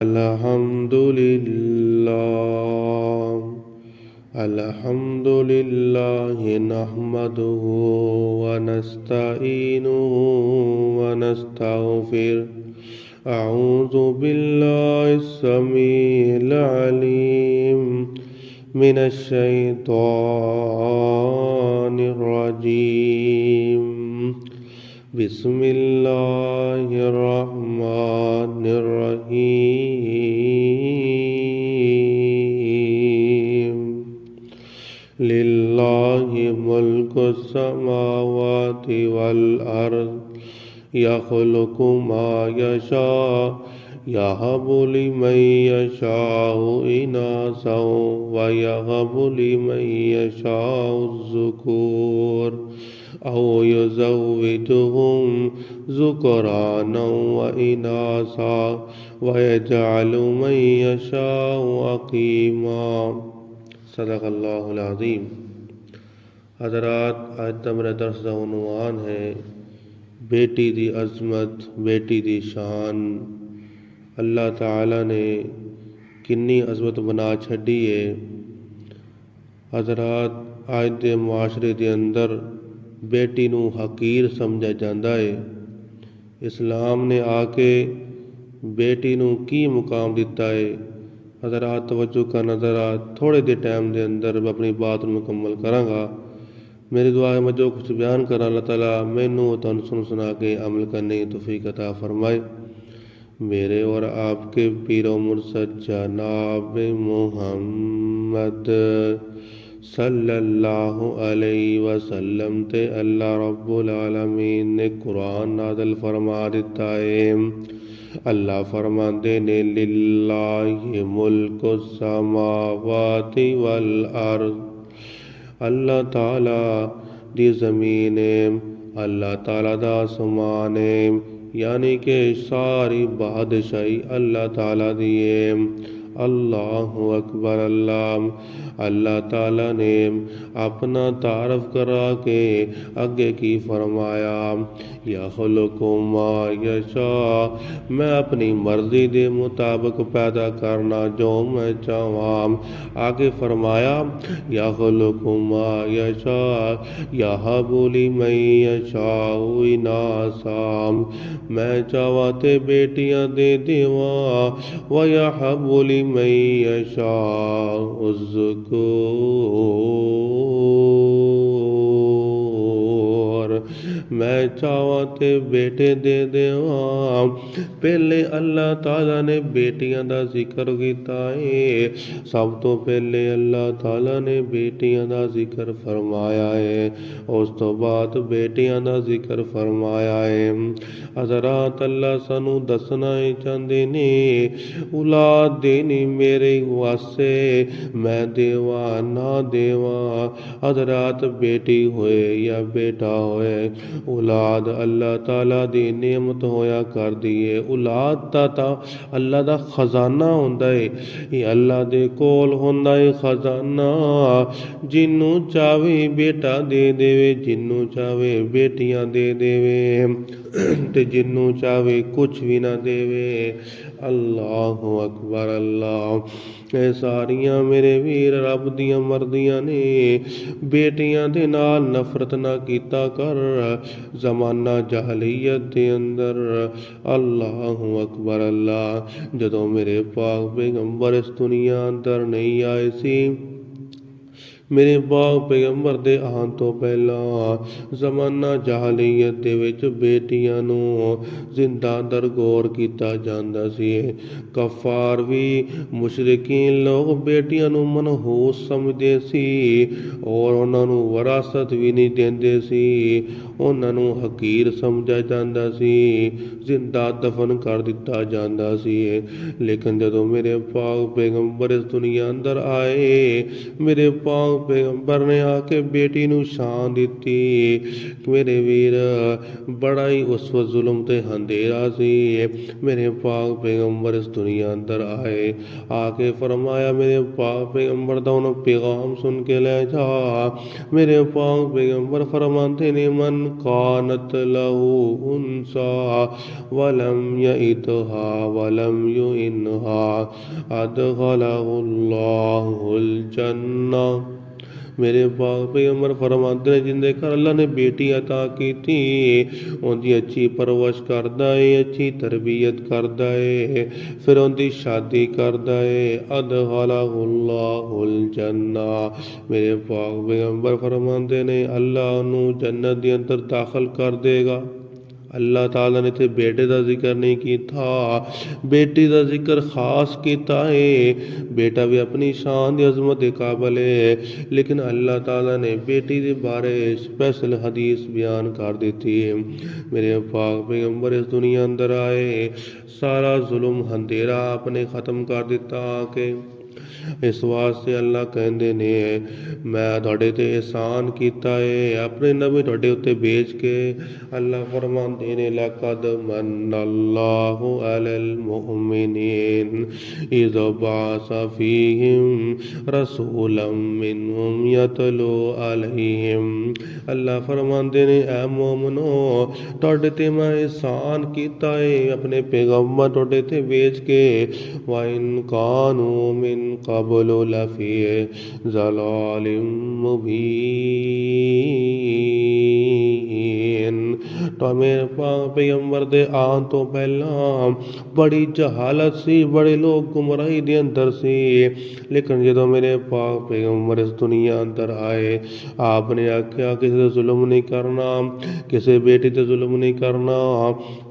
अल्हम्दुलिल्लाह नहमदुहु व नस्तईनुहु व नस्तगफिर अऊज़ु बिल्लाहिस समीइल अलीम मिनश शैतानिर रजीम बिस्मिल्लाहिर रहमानिर रहीम लिल्लाहि मुल्कुस समावाति वल अर्ज़ यख़्लुक़ु मा यशा यहबु लिमन यशाउ इनासा व यहबु लिमन यशाउ ज़ुकूर औ युज़व्विजुहुम ज़ुकराना व इनासा व यजअलु मन यशाउ अक़ीमा। सदक़ल्लाहुल अज़ीम। हज़रात, आज दा मेरा दर्स दा उन्वान है बेटी दी अज़मत, बेटी दी शान। अल्लाह ताला ने किन्नी अज़मत बना छड़ी है। हज़रात, आज दे मुआशरे दे अंदर बेटी नूं हकीर समझा जाता है। इस्लाम ने आके बेटी नूं की मुकाम दिता है। हज़रात, तवज्जो का नज़रा थोड़े दे टाइम के अंदर मैं अपनी बात मुकम्मल कराँगा। मेरी दुआ है मैं जो कुछ बयान करा अल्लाह ताला मैनू तुहानू सुना के अमल करने की तौफीक अता फरमाए। मेरे और आपके पीरो मुर्शद जनाब मुहम्मद सल्लल्लाहु अलैहि वसल्लम ते अल्लाह रब्बुल आलमीन ने कुरान नाज़िल फरमा दिता है। अल्लाह फरमाते ने लिल्लाहि मुल्कुस समावाति वल अर्ज़। अल्लाह ताला दी ज़मीन है, अल्लाह ताला दा आसमान है, यानी कि सारी बादशाही अल्लाह ताला दी है। अल्लाहु अकबर। अल्लाह ताला ने अपना तारफ़ करा के आगे की फरमाया, यख़्लुक़ु मा यशा, मैं अपनी मर्ज़ी के मुताबिक पैदा करना जो मैं चाहवां। आगे फरमाया, यख़्लुक़ु मा यशा यहबु लिमन यशाउ इनासा, मैं चाहवा ते बेटियां दे देवा, व यहबु लिमन यशाउ ज़ुकूर, मैं चाहवा ते बेटे दे देवा। पहले अल्लाह ताला ने बेटियां दा जिक्र किया है। सब तो पहले अल्लाह ताला ने बेटियां दा जिक्र फरमाया है, उस तो बाद बेटियां दा जिक्र फरमाया है। हज़रात, अल्लाह सानू दसना चाहते ने औलाद देनी मेरे वास्ते, मैं देवा ना देवा। हज़रात, बेटी होए या बेटा होए, औलाद अल्लाह ताला दी नेमत होया कर दी है। औलाद ता अल्लाह दा खजाना हुंदा है। ये अल्लाह दे कोल हुंदा है खजाना। जिन्नू चाहे बेटा दे देवे, जिन्नू चाहे बेटियां दे देवे, ते जिन्नू चाहे कुछ भी ना देवे। अल्लाहु अकबर। अल्लाह, ये सारियां मेरे वीर रब दियां मर्दियां ने। बेटियां दे नाल नफरत ना कीता कर। ज़माना जहलीयत दे अंदर, अल्लाहु अकबर। अल्लाह, जदों मेरे पाक पैगंबर इस दुनिया अंदर नहीं आए सी, मेरे पाक पैगंबर दे आने तो पहला ज़माना जहलीयत दे विच बेटियां नूं जिंदा दरगोर किया जांदा सी। कफार भी मुशरिकीन लोग बेटियां नूं मनहूस समझदे सी और उन्हां नूं विरासत भी नहीं देंदे सी। उन्हां नूं हकीर समझा जांदा सी, जिंदा दफन कर दिता जांदा सी। लेकिन जदों मेरे पाक पैगंबर इस दुनिया अंदर आए, मेरे पाक पैगंबर ने आके बेटी नूं शान दिती। मेरे वीर बड़ा ही उस वक्त जुल्म ते अंधेरा सी। मेरे पाक पैगंबर इस दुनिया अंदर आए, आके फरमाया मेरे पाक पैगंबर दा उन्होंने पैगाम सुन के ले जा। मेरे पाक पैगंबर फरमाते ने मन कानत लहू उनसा वलम यइतहा वलम युइनहा अदखलहुल्लाहुल जन्ना। मेरे पाक पैगंबर फरमाते ने जिंदे घर अल्लाह ने बेटी अता की थी उनकी अच्छी परवरिश करदा है, अच्छी तरबियत करदा है, फिर उनकी शादी करदा है। अदखलहुल्लाहुल जन्ना। मेरे पाक पैगंबर फरमाते ने अल्लाह नूं जन्नत दे अंदर दाखिल कर देगा। अल्लाह ताला ने इत्थे बेटे का जिक्र नहीं किया, बेटी का जिक्र खास किया है। बेटा भी अपनी शान की अजमत के काबिल है, लेकिन अल्लाह ताला ने बेटी के बारे स्पेशल हदीस बयान कर दी है। मेरे पाक पैगंबर इस दुनिया अंदर आए, सारा जुल्म अंधेरा आपने ख़त्म कर दिता आके। इस वास्ते अल्लाह कहते ने मैं तुहाडे ते एहसान कीता है अपने नबी तुहाडे उत्ते भेज के। अल्लाह फरमाते ने लक़द मन्नल्लाहु अलल मुमिनीन इज़ बअस फ़ीहिम रसूलन मिनहुम यतलू अलैहिम। अल्लाह फरमाते ने ऐ मोमनो तुहाडे ते मैं एहसान कीता है अपने पैगंबर तुहाडे ते भेज के। वाइन कानू मिन कबलु लफ़ी ज़लालिम मुबीन। तो मेरे पाक पैगंबर दे आन तो पहला बड़ी जहालत सी, बड़े लोग गुमराही दे अंदर सी, लेकिन जदों मेरे पाक पैगंबर इस दुनिया अंदर आए आपने आख्या किसी ते जुल्म नहीं करना, किसी बेटी ते जुल्म नहीं करना।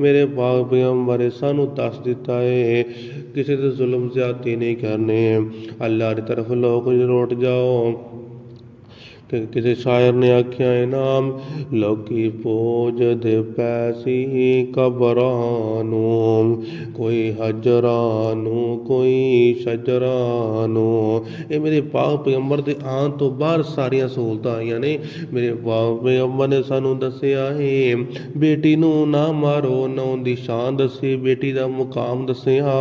मेरे पाक पैगंबर सानू दस दिता है किसी ते जुल्म ज्यादती नहीं करने। अल्लाह की तरफ लोग लौट जाओ। किसी शायर ने आख्या इनाम लोकी पोज दे पैसी कबरानू, कोई हजरानू कोई शजरानू। ये मेरे पाक पैगंबर दे आन तो बाहर सारिया सहूलत आईया ने। मेरे पाक पैगंबर ने सानू दसिया है बेटी नू ना मारो, ना उनकी शान दसी, बेटी का मुकाम दसिया।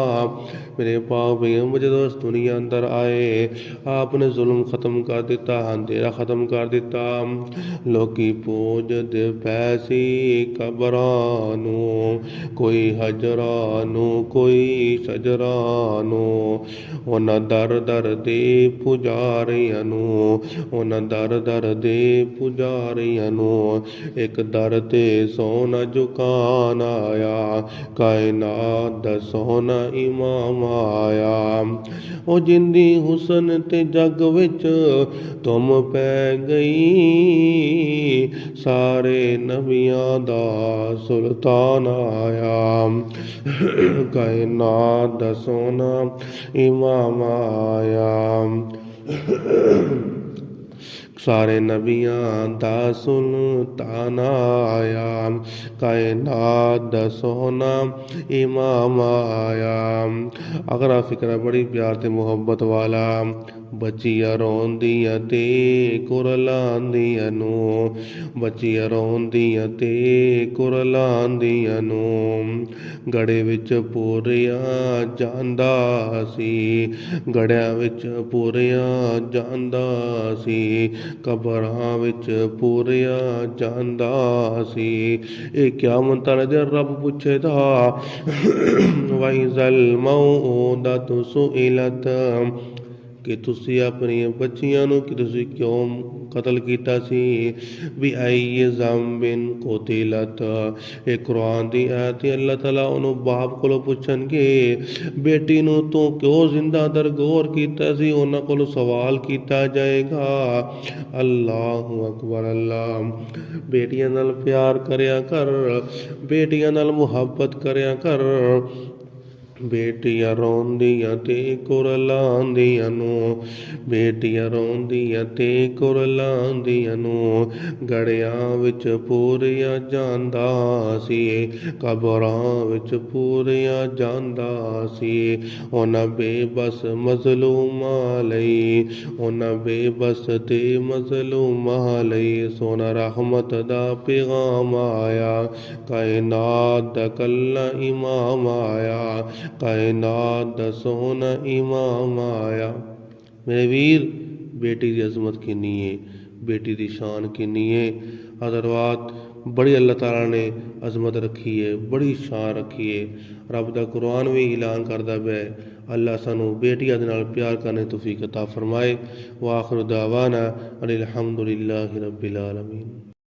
मेरे पाक पैगंबर जदों इस दुनिया अंदर आए आपने जुल्म खत्म कर दिता, अंधेरा खत्म कर दिता। लोकी पूजदे पैसी कबरानू, कोई हजरानू कोई शजरानू। उन्हां दर दर दे पुजारियां नू, उन्हां दर दर दे पुजारियां नू एक दर ते सोना झुकान आया, कायनात दा सोना इमाम आया। ओ जिंदी हुसन ते जग विच तुम पै गई, सारे नबियां दा सुल्तान आया, कायनात दा सोना इमाम आया। सारे नबियां दा सुल्तान आया, कायनात दा सोना इमाम आया। अगर फिक्र बड़ी प्यार ते मुहब्बत वाला बच्चियां रोंदियां ते कुरलांदियां नू, बच्चियां रोंदियां ते कुरलांदियां नू। गड़े विच पूरियां जांदा सी, गड़ियां विच पूरियां जांदा सी, कबरां विच पूरियां जांदा सी। ये क़यामत वाले दिन रब पुछेगा वइज़ल मौऊदतु सुइलत कि तुसी अपनी बच्चियां नू कि तुसी क्यों कतल किया सी। भी आई ज़म्बिन कुतिलत। ये कुरान दी आयत अल्लाह ताला उन्होंने बाप को पुछणगे बेटी नू तू क्यों जिंदा दरगोर किया सी, उन्होंने को सवाल किया जाएगा। अल्लाह अकबर। अल्लाह बेटियां नाल प्यार करया कर, बेटियां नाल मुहब्बत करया कर। ਬੇਟੀਆਂ ਰੋਂਦੀਆਂ ਤੇ ਕੁਰਲਾਉਂਦੀਆਂ ਨੂੰ, ਬੇਟੀਆਂ ਰੋਂਦੀਆਂ ਤੇ ਕੁਰਲਾਉਂਦੀਆਂ ਨੂੰ, ਗੜਿਆਂ ਵਿੱਚ ਪੂਰਿਆ ਜਾਂਦਾ ਸੀ, ਕਬਰਾਂ ਵਿੱਚ ਪੂਰਿਆ ਜਾਂਦਾ ਸੀ। ਉਹਨਾਂ ਬੇਬਸ ਮਜ਼ਲੂਮਾਂ ਲਈ, ਉਹਨਾਂ ਬੇਬਸ ਤੇ ਮਜ਼ਲੂਮਾਂ ਲਈ ਸੋਹਣਾ ਰਹਿਮਤ ਦਾ ਪੈਗਾਮ ਆਇਆ। ਕਾਇਨਾਤ ਦਾ ਕੱਲਾ ਇਮਾਮ ਆਇਆ, ਕਾਇਨਾਤ ਦਾ ਸੋਹਣਾ ਇਮਾਮ ਆਇਆ। ਮੇਰੇ ਵੀਰ, बेटी की अजमत किन्नी है, बेटी की शान किन्नी है। हज़रात बड़ी अल्लाह ताला ने अजमत रखी है, बड़ी शान रखी है। रब दा कुरान भी ऐलान करदा पिया है। अल्लाह सानू बेटियां दे नाल प्यार करने तौफीक अता फरमाए। व आखिर दावाना अनिल हम्दुलिल्लाहि रब्बिल आलमीन।